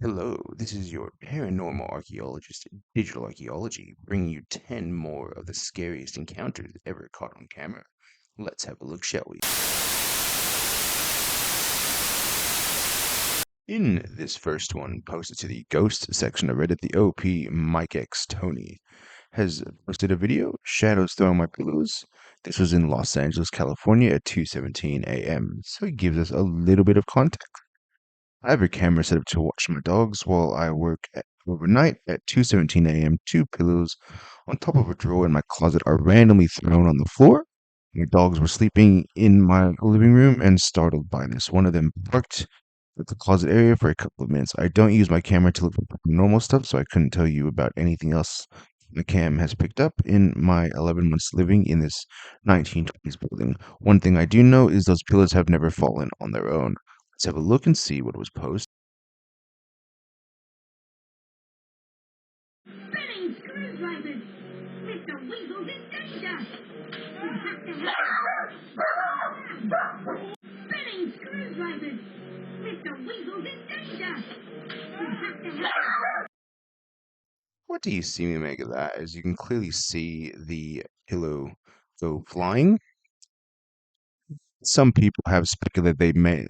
Hello, this is your paranormal archaeologist, Digital Archaeology, bringing you 10 more of the scariest encounters ever caught on camera. Let's have a look, shall we? In this first one, posted to the Ghost section of Reddit, the OP Mike X Tony has posted a video, Shadows Throwing My Pillows. This was in Los Angeles, California at 2:17 a.m. So he gives us a little bit of context. I have a camera set up to watch my dogs while I work overnight at 2:17 a.m. Two pillows on top of a drawer in my closet are randomly thrown on the floor. My dogs were sleeping in my living room and startled by this. One of them barked at the closet area for a couple of minutes. I don't use my camera to look for normal stuff, so I couldn't tell you about anything else the cam has picked up in my 11 months living in this 1920s building. One thing I do know is those pillows have never fallen on their own. Let's have a look and see what was posted. Spinning screwdrivers! Mr. Weasel's in danger! You have to help! Spinning screwdrivers! Mr. Weasel's in danger! You have to help! What do you see me make of that? As you can clearly see the pillow go flying. Some people have speculated they may,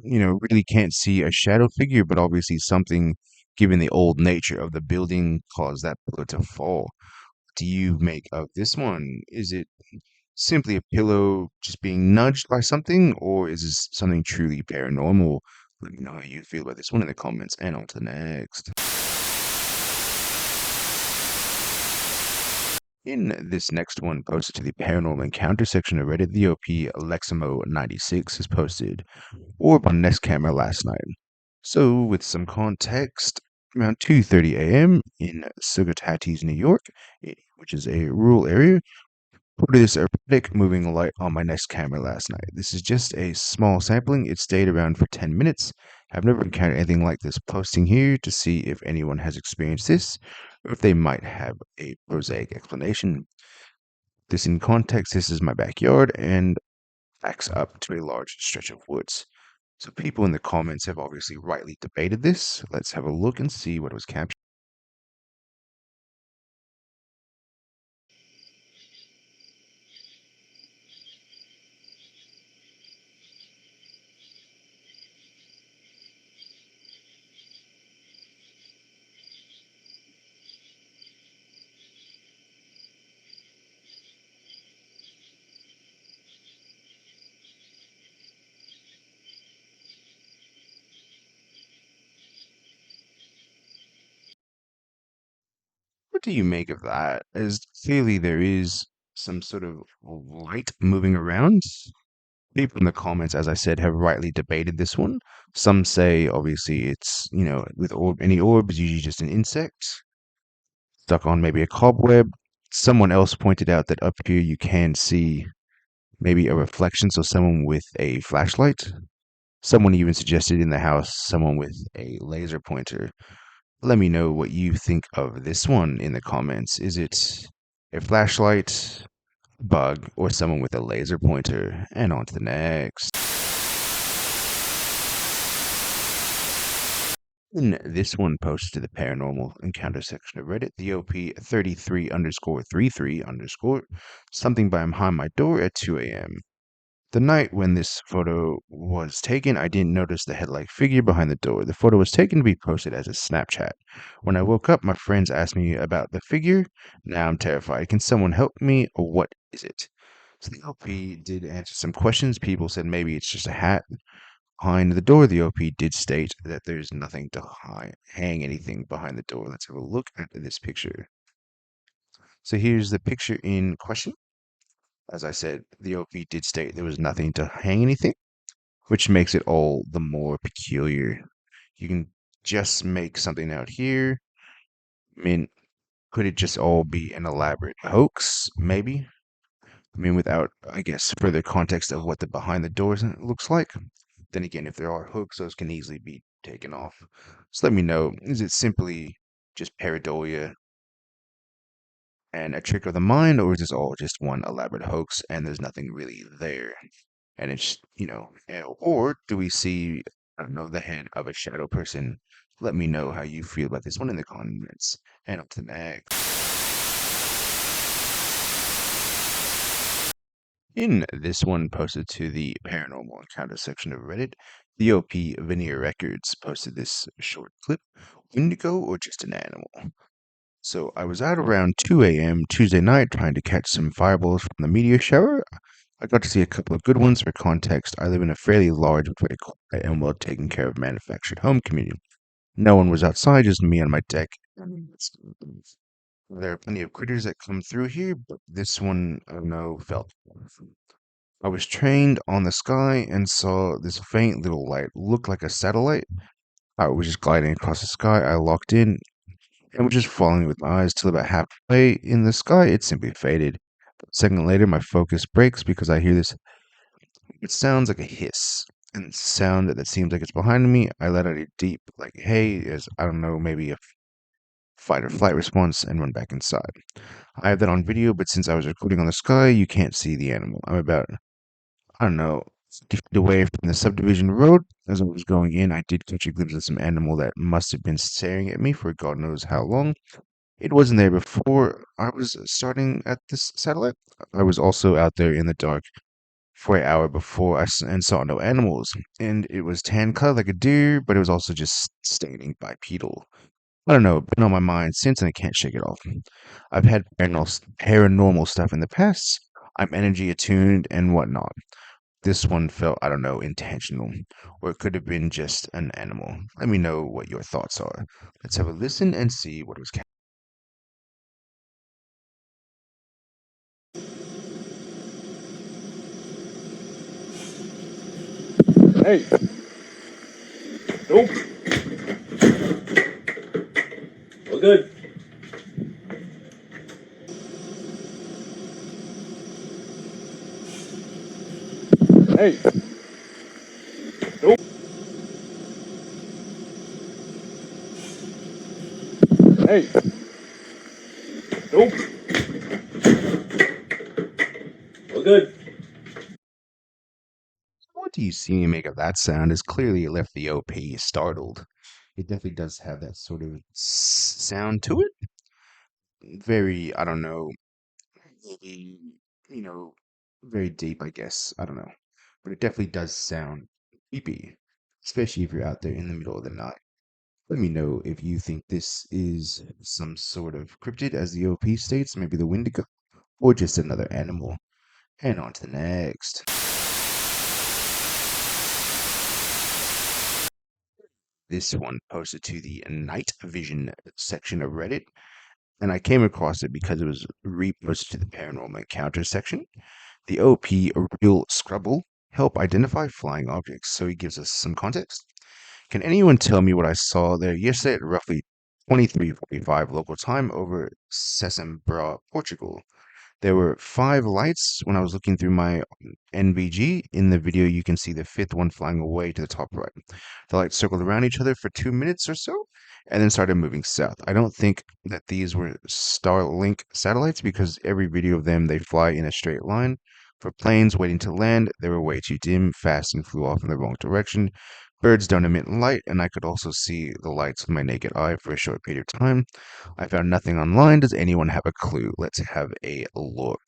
really can't see a shadow figure, but obviously something, given the old nature of the building, caused that pillow to fall. What do you make of this one? Is it simply a pillow just being nudged by something, or is this something truly paranormal? Let me know how you feel about this one in the comments, and on to the next. In this next one, posted to the Paranormal Encounter section of Reddit, the OP Aleximo96 has posted orb on Nest camera last night. So, with some context, around 2:30 a.m. in Sugatatis, New York, which is a rural area, reported this erratic moving light on my Nest camera last night. This is just a small sampling. It stayed around for 10 minutes. I've never encountered anything like this. Posting here to see if anyone has experienced this or if they might have a prosaic explanation. This in context, this is my backyard and backs up to a large stretch of woods. So people in the comments have obviously rightly debated this. Let's have a look and see what was captured. What do you make of that? As clearly there is some sort of light moving around. People in the comments, as I said, have rightly debated this one. Some say, obviously, it's, with any orb is usually just an insect stuck on maybe a cobweb. Someone else pointed out that up here you can see maybe a reflection, so someone with a flashlight. Someone even suggested in the house someone with a laser pointer. Let me know what you think of this one in the comments. Is it a flashlight, bug, or someone with a laser pointer? And on to the next. In this one posted to the paranormal encounter section of Reddit, the OP33_33_ something behind my door at 2 a.m. The night when this photo was taken, I didn't notice the head-like figure behind the door. The photo was taken to be posted as a Snapchat. When I woke up, my friends asked me about the figure. Now I'm terrified. Can someone help me, or what is it? So the OP did answer some questions. People said maybe it's just a hat. Behind the door, the OP did state that there's nothing to hang anything behind the door. Let's have a look at this picture. So here's the picture in question. As I said, the OP did state there was nothing to hang anything, which makes it all the more peculiar. You can just make something out here. I mean, could it just all be an elaborate hoax? Maybe. I mean, without, I guess, further context of what the behind the doors looks like. Then again, if there are hooks, those can easily be taken off. So let me know, is it simply just pareidolia and a trick of the mind, or is this all just one elaborate hoax and there's nothing really there? And it's, or do we see I don't know, the head of a shadow person. Let me know how you feel about this one in the comments. And up to the next. In this one posted to the paranormal encounter section of Reddit, the OP Veneer Records posted this short clip. Indigo or just an animal? So I was out around 2 a.m. Tuesday night trying to catch some fireballs from the meteor shower. I got to see a couple of good ones. For context, I live in a fairly large, but very quiet and well taken care of manufactured home community. No one was outside, just me on my deck. There are plenty of critters that come through here, but this one, I don't know, felt. I was trained on the sky and saw this faint little light, looked like a satellite. I was just gliding across the sky. I locked in and was just following with my eyes till about halfway in the sky, it simply faded. A second later, my focus breaks because I hear this. It sounds like a hiss, and it's a sound that seems like it's behind me. I let out a deep, like, hey, as I don't know, maybe a fight or flight response, and run back inside. I have that on video, but since I was recording on the sky, you can't see the animal. I'm about, I don't know, 50 feet away from the subdivision road. As I was going in, I did catch a glimpse of some animal that must have been staring at me for God knows how long. It wasn't there before I was starting at this satellite. I was also out there in the dark for an hour before and saw no animals. And it was tan colored like a deer, but it was also just staining bipedal. I don't know, been on my mind since and I can't shake it off. I've had paranormal stuff in the past. I'm energy attuned and whatnot. This one felt, I don't know, intentional, or it could have been just an animal. Let me know what your thoughts are. Let's have a listen and see what was. Hey, nope, we're good. Hey, nope, hey, nope, we're good. What do you see me make of that sound? Is clearly it left the OP startled. It definitely does have that sort of sound to it. Very, I don't know, maybe, you know, very deep, I guess. I don't know. But it definitely does sound creepy, especially if you're out there in the middle of the night. Let me know if you think this is some sort of cryptid, as the OP states, maybe the Wendigo, or just another animal. And on to the next. This one posted to the night vision section of Reddit, and I came across it because it was reposted to the paranormal encounter section. The OP, a real Scrubble, help identify flying objects, so he gives us some context. Can anyone tell me what I saw there yesterday at roughly 23:45 local time over Sesimbra, Portugal? There were 5 lights when I was looking through my NVG. In the video, you can see the fifth one flying away to the top right. The lights circled around each other for 2 minutes or so, and then started moving south. I don't think that these were Starlink satellites because every video of them, they fly in a straight line. For planes waiting to land, they were way too dim, fast, and flew off in the wrong direction. Birds don't emit light, and I could also see the lights with my naked eye for a short period of time. I found nothing online. Does anyone have a clue? Let's have a look.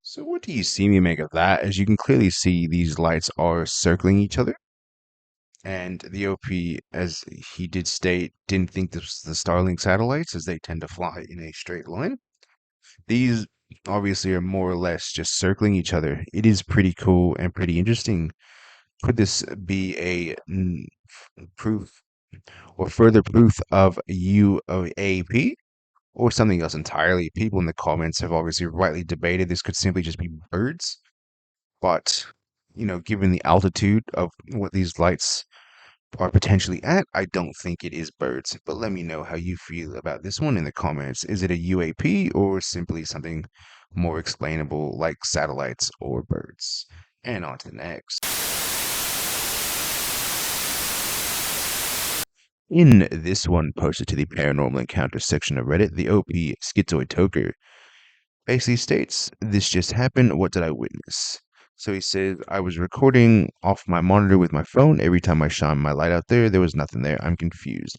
So what do you see me make of that? As you can clearly see, these lights are circling each other. And the OP, as he did state, didn't think this was the Starlink satellites, as they tend to fly in a straight line. These obviously are more or less just circling each other. It is pretty cool and pretty interesting. Could this be a proof or further proof of UAP? or something else entirely. People in the comments have obviously rightly debated this could simply just be birds, but given the altitude of what these lights are potentially at, I don't think it is birds. But let me know how you feel about this one in the comments. Is it a UAP or simply something more explainable like satellites or birds? And on to the next. In this one posted to the Paranormal Encounters section of Reddit, the OP Schizoid Toker basically states, "This just happened. What did I witness?" So he says, "I was recording off my monitor with my phone. Every time I shine my light out there was nothing there. I'm confused.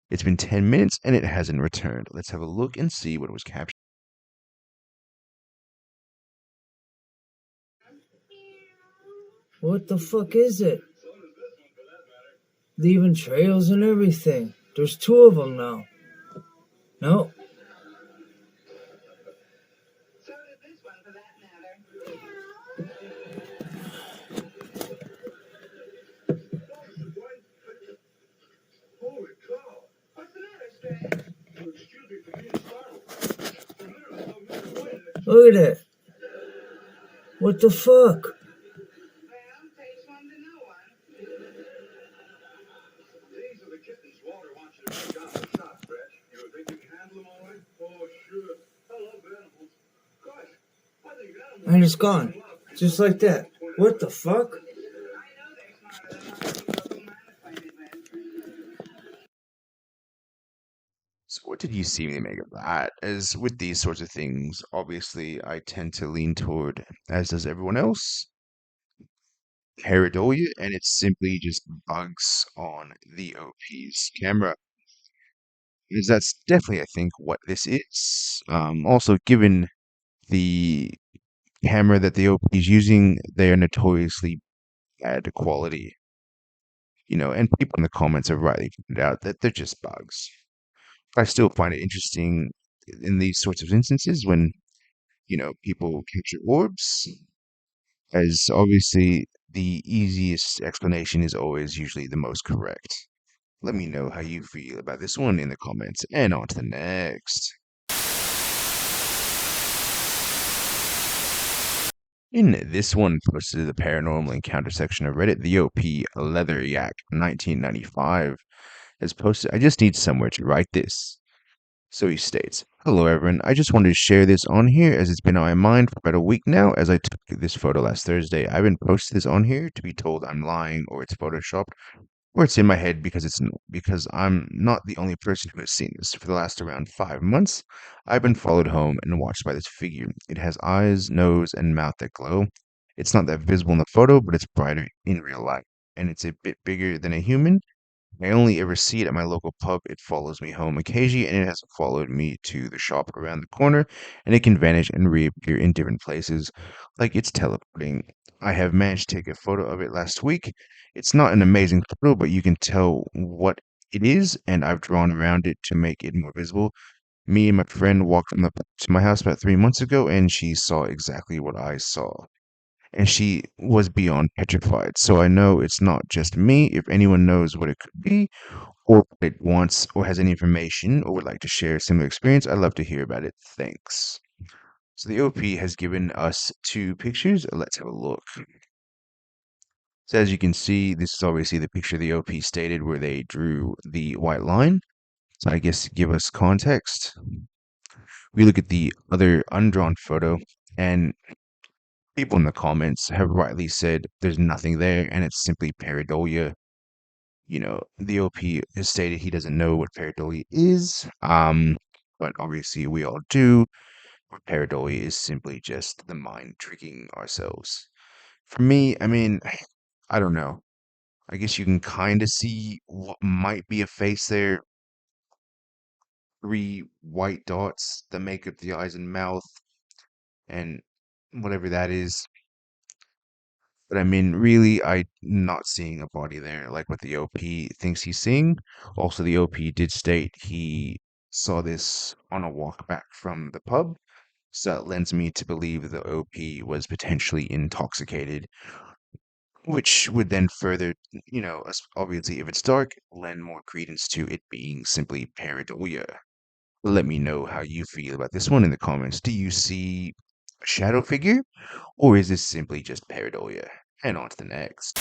It's been 10 minutes and it hasn't returned. Let's have a look and see what was captured." What the fuck is it? Leaving trails and everything. There's two of them now. No. Look at it. What the fuck? And it's gone. Just like that. What the fuck? So what did you see me make of that? As with these sorts of things, obviously I tend to lean toward, as does everyone else, pareidolia, and it's simply just bugs on the OP's camera. Because that's definitely, I think, what this is. Also, given the camera that the OP is using, they are notoriously bad quality. And people in the comments have rightly pointed out that they're just bugs. I still find it interesting in these sorts of instances when, people capture orbs, as obviously the easiest explanation is always usually the most correct. Let me know how you feel about this one in the comments, and on to the next. In this one posted to the Paranormal Encounter section of Reddit, the OP Leather Yak 1995 has posted, "I just need somewhere to write this." So he states, "Hello everyone, I just wanted to share this on here as it's been on my mind for about a week now as I took this photo last Thursday. I've been posting this on here to be told I'm lying or it's photoshopped or it's in my head because I'm not the only person who has seen this. For the last around 5 months, I've been followed home and watched by this figure. It has eyes, nose, and mouth that glow. It's not that visible in the photo, but it's brighter in real life, and it's a bit bigger than a human. I only ever see it at my local pub. It follows me home occasionally, and it has followed me to the shop around the corner, and it can vanish and reappear in different places, like it's teleporting. I have managed to take a photo of it last week. It's not an amazing photo, but you can tell what it is, and I've drawn around it to make it more visible. Me and my friend walked to my house about 3 months ago, and she saw exactly what I saw, and she was beyond petrified. So I know it's not just me. If anyone knows what it could be, or what it wants, or has any information, or would like to share a similar experience, I'd love to hear about it. Thanks." So the OP has given us two pictures. Let's have a look. So as you can see, this is obviously the picture the OP stated where they drew the white line. So I guess to give us context, we look at the other undrawn photo, and people in the comments have rightly said there's nothing there and it's simply pareidolia. The OP has stated he doesn't know what pareidolia is, but obviously we all do. Pareidolia is simply just the mind tricking ourselves. For me, I mean, I don't know. I guess you can kind of see what might be a face there. Three white dots that make up the eyes and mouth, and whatever that is. But I mean, really, I'm not seeing a body there, like what the OP thinks he's seeing. Also, the OP did state he saw this on a walk back from the pub, so that lends me to believe the OP was potentially intoxicated, which would then further, obviously, if it's dark, lend more credence to it being simply pareidolia. Let me know how you feel about this one in the comments. Do you see a shadow figure, or is this simply just pareidolia? And on to the next.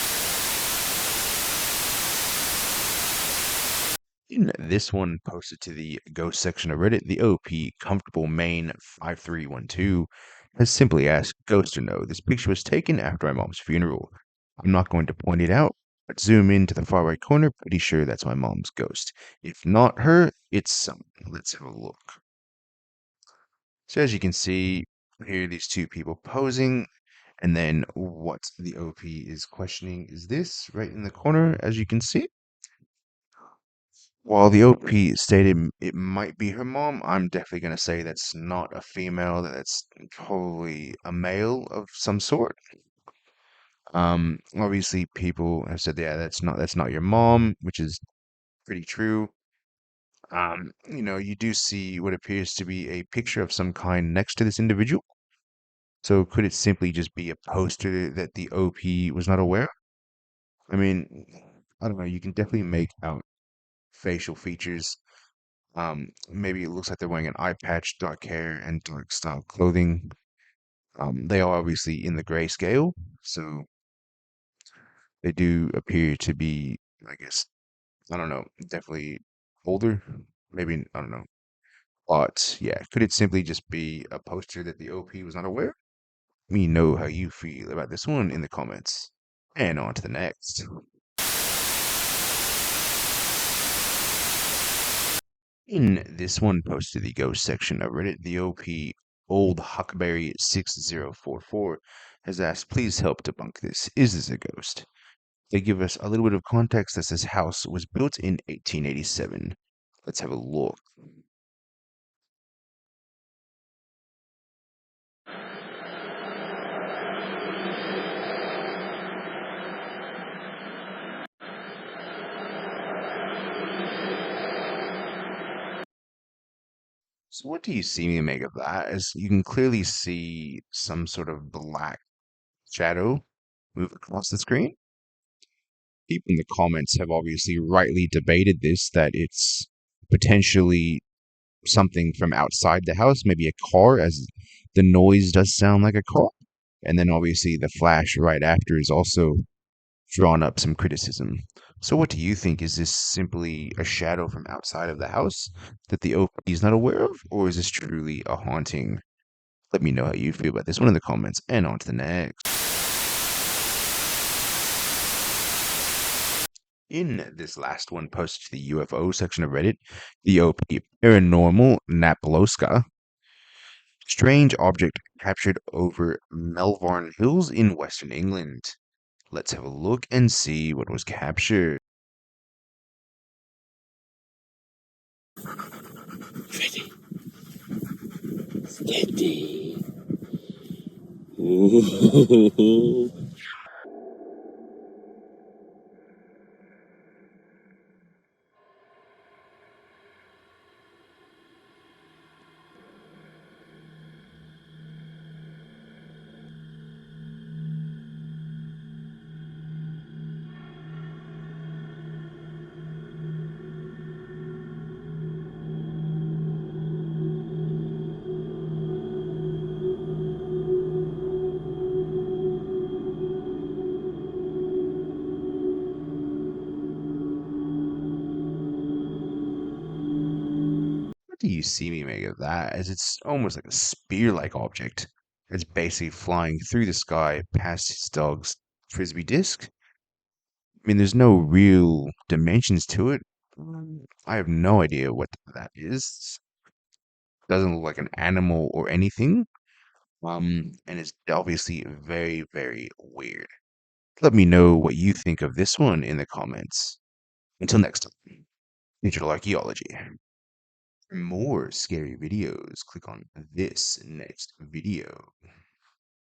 In this one posted to the ghost section of Reddit, the OP Comfortable Main 5312 has simply asked, ghost or no, this picture was taken after my mom's funeral. I'm not going to point it out, but zoom in to the far right corner, pretty sure that's my mom's ghost. If not her, it's someone. Let's have a look. So as you can see, here are these two people posing, and then what the OP is questioning is this right in the corner, as you can see. While the OP stated it might be her mom, I'm definitely going to say that's not a female, that's probably a male of some sort. Obviously people have said, yeah, that's not your mom, which is pretty true. You do see what appears to be a picture of some kind next to this individual. So could it simply just be a poster that the OP was not aware of? I mean, I don't know, you can definitely make out facial features. Maybe it looks like they're wearing an eye patch, dark hair, and dark style clothing. They are obviously in the grayscale, so they do appear to be, I guess, I don't know, definitely older. Maybe, I don't know. But yeah, could it simply just be a poster that the OP was not aware? Let me know how you feel about this one in the comments. And on to the next. In this one posted to the ghost section of Reddit, the OP Old Huckberry 6044 has asked, please help debunk this. Is this a ghost? They give us a little bit of context that this house was built in 1887. Let's have a look. So what do you see me make of that? As you can clearly see some sort of black shadow move across the screen. People in the comments have obviously rightly debated this, that it's potentially something from outside the house, maybe a car, as the noise does sound like a car. And then obviously the flash right after is also drawn up some criticism. So what do you think? Is this simply a shadow from outside of the house that the OP is not aware of? Or is this truly a haunting? Let me know how you feel about this one in the comments, and on to the next. In this last one posted to the UFO section of Reddit, the OP Paranormal Napoloska, strange object captured over Melbourne Hills in Western England. Let's have a look and see what was captured. Ready. Steady. Ooh. What do you see me make of that? As it's almost like a spear-like object. It's basically flying through the sky past his dog's frisbee disc. I mean, there's no real dimensions to it. I have no idea what that is. Doesn't look like an animal or anything. And it's obviously very, very weird. Let me know what you think of this one in the comments. Until next time, digital archaeology. For more scary videos, click on this next video.